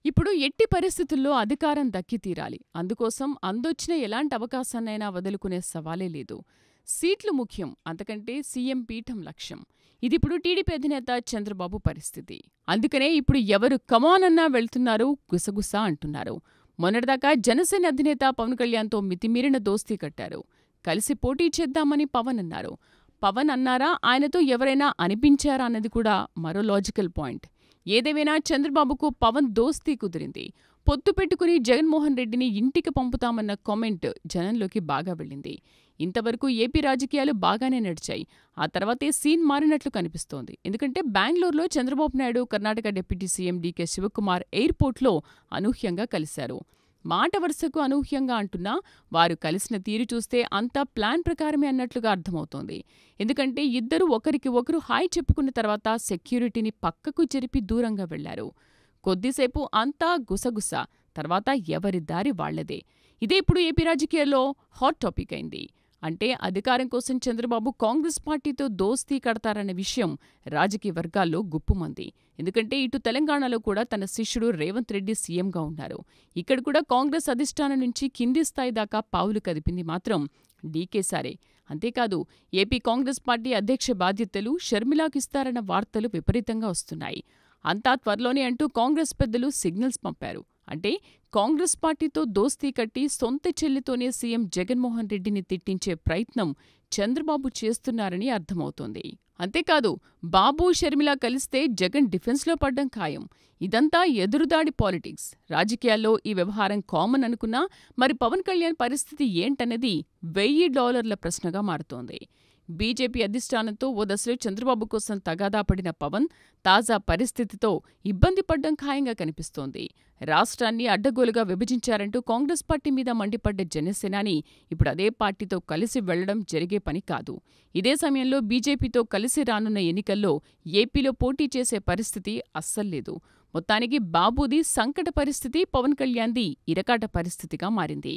ఇప్పుడు ఎట్టి పరిస్థితుల్లో అధికారం దక్కి తీరాలి. అందుకోసం అందొచ్చిన ఎలాంటి అవకాశాన్నైనా వదులుకునే సవాలే లేదు. సీట్లు ముఖ్యం, అంతకంటే సీఎం పీఠం లక్ష్యం. ఇదిప్పుడు టీడీపీ అధినేత చంద్రబాబు పరిస్థితి. అందుకనే ఇప్పుడు ఎవరు కమాన్ అన్నా వెళ్తున్నారు, గుసగుస అంటున్నారు. మొన్నటిదాకా జనసేన అధినేత పవన్ కళ్యాణ్తో మితిమీరిన దోస్తీ కట్టారు. కలిసి పోటీ చేద్దామని పవన్ అన్నారు. పవన్ అన్నారా, ఆయనతో ఎవరైనా అనిపించారా అన్నది కూడా మరో లాజికల్ పాయింట్. ఏదేమైనా చంద్రబాబుకు పవన్ దోస్తీ కుదిరింది. పొత్తు పెట్టుకుని జగన్మోహన్ రెడ్డిని ఇంటికి పంపుతామన్న కామెంట్ జనంలోకి బాగా వెళ్ళింది. ఇంతవరకు ఏపీ రాజకీయాలు బాగానే నడిచాయి. ఆ తర్వాతే సీన్ మారినట్లు కనిపిస్తోంది. ఎందుకంటే బెంగళూరులో Chandrababu Naidu, Karnataka deputy CM DK Shivakumar ఎయిర్పోర్ట్లో అనూహ్యంగా కలిశారు. మాట వరుసకు అనూహ్యంగా అంటున్నా వారు కలిసిన తీరు చూస్తే అంతా ప్లాన్ ప్రకారమే అన్నట్లుగా అర్థమవుతోంది. ఎందుకంటే ఇద్దరూ ఒకరికి ఒకరు హాయ్ చెప్పుకున్న తర్వాత సెక్యూరిటీని పక్కకు జరిపి దూరంగా వెళ్లారు. కొద్దిసేపు అంతా గుసగుస, తర్వాత ఎవరి దారి వాళ్లదే. ఇదే ఇప్పుడు ఏపీ రాజకీయాల్లో హాట్ టాపిక్ అయింది. అంటే అధికారం కోసం చంద్రబాబు కాంగ్రెస్ పార్టీతో దోస్తీ కడతారన్న విషయం రాజకీయ వర్గాల్లో గుప్పుమంది. ఎందుకంటే ఇటు తెలంగాణలో కూడా తన శిష్యుడు రేవంత్ రెడ్డి సీఎంగా ఉన్నారు. ఇక్కడ కూడా కాంగ్రెస్ అధిష్టానం నుంచి కింది స్థాయి దాకా పావులు కదిపింది మాత్రం డీకేసారే. అంతేకాదు ఏపీ కాంగ్రెస్ పార్టీ అధ్యక్ష బాధ్యతలు షర్మిలాకిస్తారన్న వార్తలు విపరీతంగా వస్తున్నాయి. అంతా త్వరలోనే అంటూ కాంగ్రెస్ పెద్దలు సిగ్నల్స్ పంపారు. అంటే కాంగ్రెస్ పార్టీతో దోస్తీ కట్టి సొంత చెల్లితోనే సీఎం జగన్మోహన్ రెడ్డిని తిట్టించే ప్రయత్నం చంద్రబాబు చేస్తున్నారని అర్థమవుతోంది. అంతేకాదు బాబు, షర్మిల కలిస్తే జగన్ డిఫెన్స్లో పడ్డం ఖాయం. ఇదంతా ఎదురుదాడి పాలిటిక్స్. రాజకీయాల్లో ఈ వ్యవహారం కామన్ అనుకున్నా మరి పవన్ కళ్యాణ్ పరిస్థితి ఏంటన్నది $1000 ప్రశ్నగా మారుతోంది. బీజేపీ అధిష్టానంతో ఓ దశలో చంద్రబాబు కోసం తగాదా పడిన పవన్ తాజా పరిస్థితితో ఇబ్బంది పడ్డం ఖాయంగా కనిపిస్తోంది. రాష్ట్రాన్ని అడ్డగోలుగా విభజించారంటూ కాంగ్రెస్ పార్టీ మీద మండిపడ్డ జనసేనాని ఇప్పుడు అదే పార్టీతో కలిసి వెళ్లడం జరిగే పని కాదు. ఇదే సమయంలో బీజేపీతో కలిసి రానున్న ఎన్నికల్లో ఏపీలో పోటీ చేసే పరిస్థితి అస్సల్లేదు. మొత్తానికి బాబుది సంకట పరిస్థితి, పవన్ కళ్యాణ్ది ఇరకాట పరిస్థితిగా మారింది.